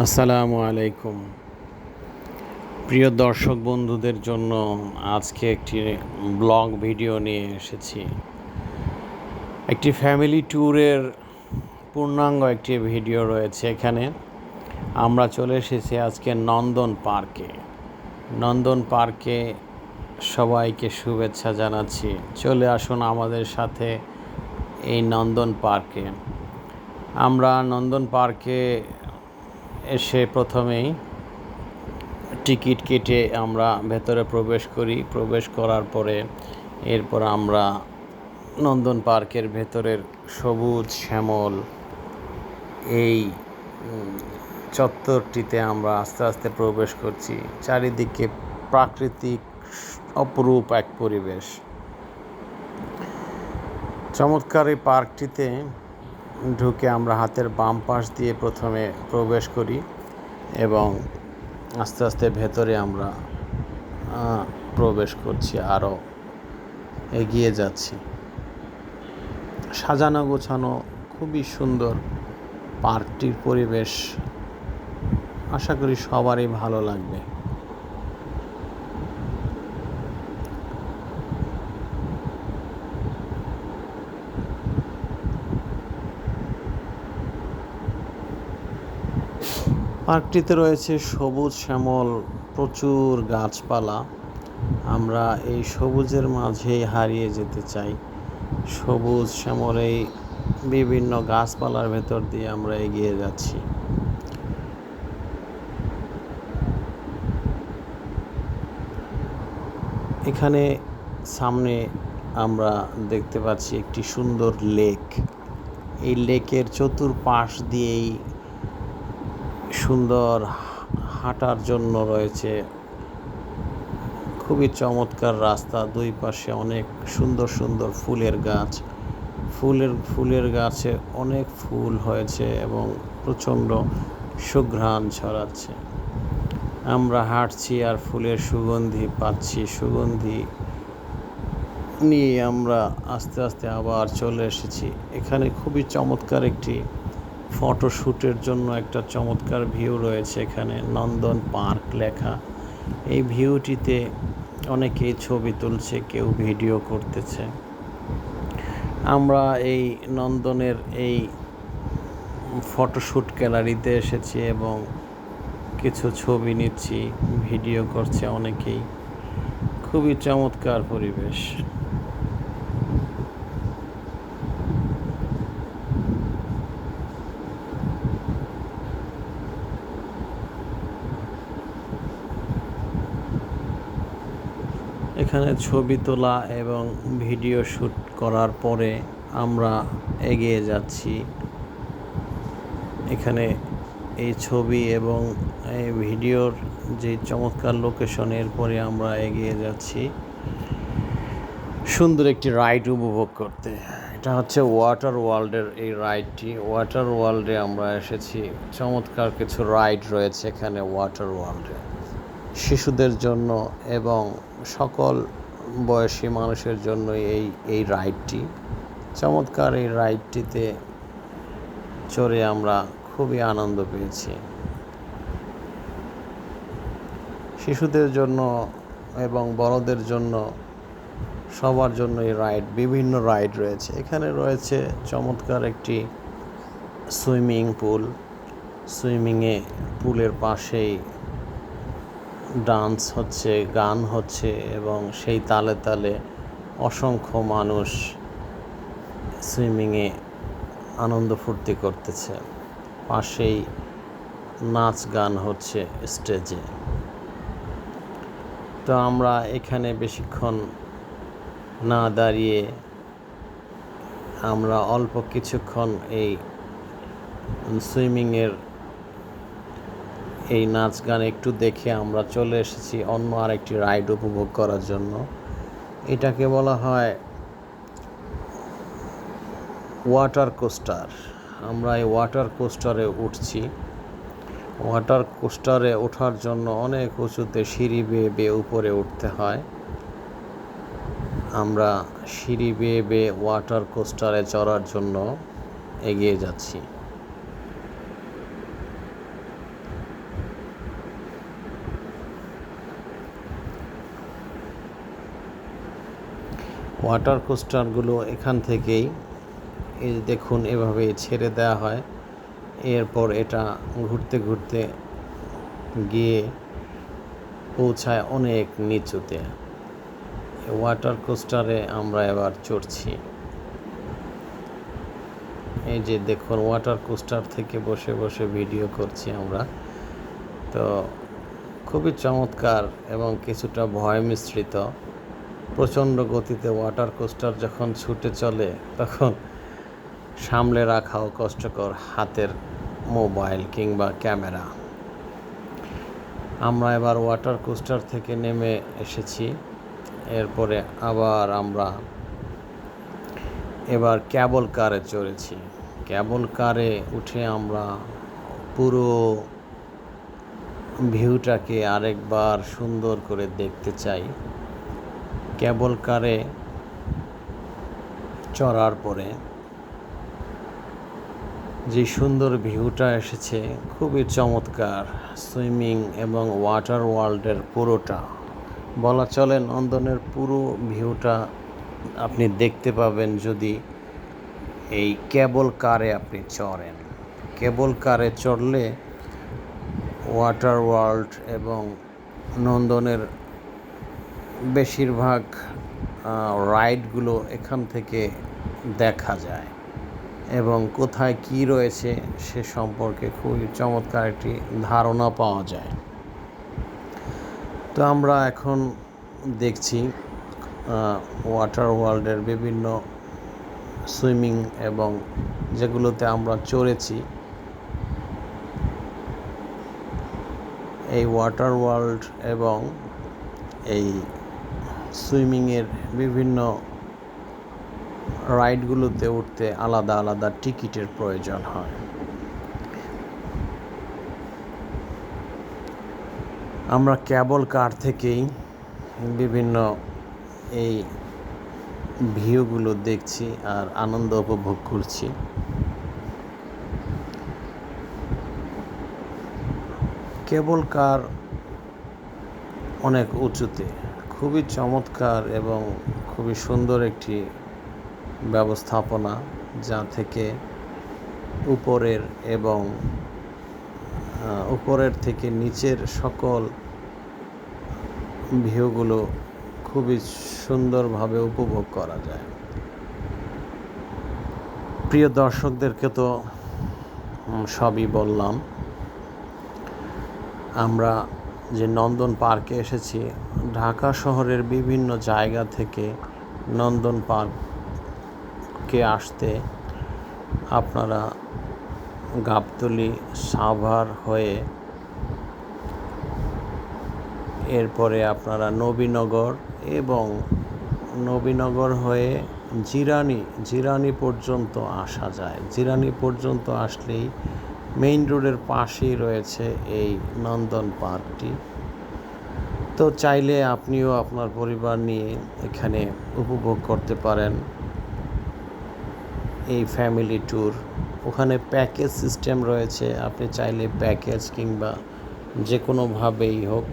আসসালামু আলাইকুম। প্রিয় দর্শক বন্ধুদের জন্য আজকে একটি ব্লগ ভিডিও নিয়ে এসেছি। একটি ফ্যামিলি ট্যুরের পূর্ণাঙ্গ একটি ভিডিও রয়েছে এখানে। আমরা চলে এসেছি আজকে নন্দন পার্কে। নন্দন পার্কে সবাইকে শুভেচ্ছা জানাচ্ছি। চলে আসুন আমাদের সাথে এই নন্দন পার্কে। আমরা নন্দন পার্কে এসে প্রথমেই টিকিট কেটে আমরা ভেতরে প্রবেশ করি। প্রবেশ করার পরে এরপর আমরা নন্দন পার্কের ভেতরের সবুজ শ্যামল এই চত্বরটিতে আমরা আস্তে আস্তে প্রবেশ করছি। চারিদিকে প্রাকৃতিক অপরূপ এক পরিবেশ। চমৎকার এই পার্কটিতে ঢুকে আমরা হাতের বাম পাশ দিয়ে প্রথমে প্রবেশ করি এবং আস্তে আস্তে ভেতরে আমরা প্রবেশ করছি, আরও এগিয়ে যাচ্ছি। সাজানো গোছানো খুবই সুন্দর পার্কটির পরিবেশ, আশা করি সবারই ভালো লাগবে। পার্কটিতে রয়েছে সবুজ শ্যামল প্রচুর গাছপালা। আমরা এই সবুজের মাঝেই হারিয়ে যেতে চাই। সবুজ শ্যামল এই বিভিন্ন গাছপালার ভেতর দিয়ে আমরা এগিয়ে যাচ্ছি। এখানে সামনে আমরা দেখতে পাচ্ছি একটি সুন্দর লেক। এই লেকের চতুর্পাশ দিয়েই সুন্দর হাঁটার জন্য রয়েছে খুবই চমৎকার রাস্তা। দুই পাশে অনেক সুন্দর সুন্দর ফুলের গাছ। ফুলের গাছে অনেক ফুল হয়েছে এবং প্রচণ্ড সুঘ্রাণ ছড়াচ্ছে। আমরা হাঁটছি আর ফুলের সুগন্ধি পাচ্ছি। সুগন্ধি নিয়ে আমরা আস্তে আস্তে আবার চলে এসেছি। এখানে খুবই চমৎকার একটি ফটোশ্যুটের জন্য একটা চমৎকার ভিউ রয়েছে। এখানে নন্দন পার্ক লেখা। এই ভিউটিতে অনেকেই ছবি তুলছে, কেউ ভিডিও করতেছে। আমরা এই নন্দনের এই ফটোশ্যুট গ্যালারিতে এসেছি এবং কিছু ছবি নিচ্ছি, ভিডিও করছে অনেকেই। খুবই চমৎকার পরিবেশ। এখানে ছবি তোলা এবং ভিডিও শ্যুট করার পরে আমরা এগিয়ে যাচ্ছি। এখানে এই ছবি এবং এই ভিডিওর যে চমৎকার লোকেশনের পরে আমরা এগিয়ে যাচ্ছি সুন্দর একটি রাইড উপভোগ করতে। এটা হচ্ছে ওয়াটার ওয়ার্ল্ডের এই রাইডটি। ওয়াটার ওয়ার্ল্ডে আমরা এসেছি। চমৎকার কিছু রাইড রয়েছে এখানে ওয়াটার ওয়ার্ল্ডে, শিশুদের জন্য এবং সকল বয়সী মানুষের জন্য এই রাইডটি। চমৎকার এই রাইডটিতে চড়ে আমরা খুবই আনন্দ পেয়েছি। শিশুদের জন্য এবং বড়দের জন্য সবার জন্য এই রাইড, বিভিন্ন রাইড রয়েছে। এখানে রয়েছে চমৎকার একটি সুইমিং পুল। পুলের পাশেই ডান্স হচ্ছে, গান হচ্ছে এবং সেই তালে তালে অসংখ্য মানুষ সুইমিংয়ে আনন্দ ফুর্তি করতেছে। পাশেই নাচ গান হচ্ছে স্টেজে। তো আমরা এখানে বেশিক্ষণ না দাঁড়িয়ে আমরা অল্প কিছুক্ষণ এই সুইমিংয়ের এই নাচ গান একটু দেখে আমরা চলে এসেছি অন্য আরেকটি রাইড উপভোগ করার জন্য। এটাকে বলা হয় ওয়াটার কোস্টার। আমরা এই ওয়াটার কোস্টারে উঠছি। ওয়াটার কোস্টারে ওঠার জন্য অনেক উঁচুতে সিঁড়ি বেয়ে বেয়ে উপরে উঠতে হয়। আমরা সিঁড়ি বেয়ে বেয়ে ওয়াটার কোস্টারে চড়ার জন্য এগিয়ে যাচ্ছি। ওয়াটার কোস্টারগুলো এখান থেকেই এই দেখুন এভাবে ছেড়ে দেওয়া হয়, এরপর এটা ঘুরতে ঘুরতে গিয়ে পৌঁছায় অনেক নিচুতে। ওয়াটার কোস্টারে আমরা এবার চড়ছি। এই যে দেখুন ওয়াটার কোস্টার থেকে বসে বসে ভিডিও করছি আমরা। তো খুবই চমৎকার এবং কিছুটা ভয় মিশ্রিত। প্রচণ্ড গতিতে ওয়াটার কোস্টার যখন ছুটে চলে তখন সামলে রাখাও কষ্টকর হাতের মোবাইল কিংবা ক্যামেরা। আমরা এবার ওয়াটার কোস্টার থেকে নেমে এসেছি, এরপরে আবার আমরা এবার ক্যাবল কারে চড়েছি। ক্যাবল কারে উঠে আমরা পুরো ভিউটাকে আরেকবার সুন্দর করে দেখতে চাই। ক্যাবল কারে চড়ার পরে যে সুন্দর ভিউটা এসেছে খুবই চমৎকার। সুইমিং এবং ওয়াটার ওয়ার্ল্ডের পুরোটা বলা চলে নন্দনের পুরো ভিউটা আপনি দেখতে পাবেন যদি এই কেবল কারে আপনি চড়েন। কেবল কারে চড়লে ওয়াটার ওয়ার্ল্ড এবং নন্দনের বেশিরভাগ রাইডগুলো এখান থেকে দেখা যায় এবং কোথায় কি রয়েছে সে সম্পর্কে খুবই চমৎকার একটি ধারণা পাওয়া যায়। তো আমরা এখন দেখছি ওয়াটার ওয়ার্ল্ডের বিভিন্ন সুইমিং এবং যেগুলোতে আমরা চড়েছি। এই ওয়াটার ওয়ার্ল্ড এবং এই সুইমিংয়ের বিভিন্ন রাইডগুলোতে উঠতে আলাদা আলাদা টিকিটের প্রয়োজন হয়। আমরা ক্যাবল কার থেকেই বিভিন্ন এই ভিউগুলো দেখছি আর আনন্দ উপভোগ করছি। কেবল কার অনেক উঁচুতে, খুবই চমৎকার এবং খুবই সুন্দর একটি ব্যবস্থাপনা, যা থেকে উপরের থেকে নিচের সকল ভিউগুলো খুবই সুন্দরভাবে উপভোগ করা যায়। প্রিয় দর্শকদেরকে তো সবই বললাম। আমরা যে নন্দন পার্কে এসেছি, ঢাকা শহরের বিভিন্ন জায়গা থেকে নন্দন পার্কে আসতে আপনারা গাবতলী সাভার হয়ে এরপরে আপনারা নবীনগর এবং নবীনগর হয়ে জিরানি পর্যন্ত আসা যায়। জিরানি পর্যন্ত আসলেই মেইন রোডের পাশেই রয়েছে এই নন্দন পার্কটি। তো চাইলে আপনিও আপনার পরিবার নিয়ে এখানে উপভোগ করতে পারেন এই ফ্যামিলি ট্যুর। ওখানে প্যাকেজ সিস্টেম রয়েছে, আপনি চাইলে প্যাকেজ কিংবা যে কোনোভাবেই হোক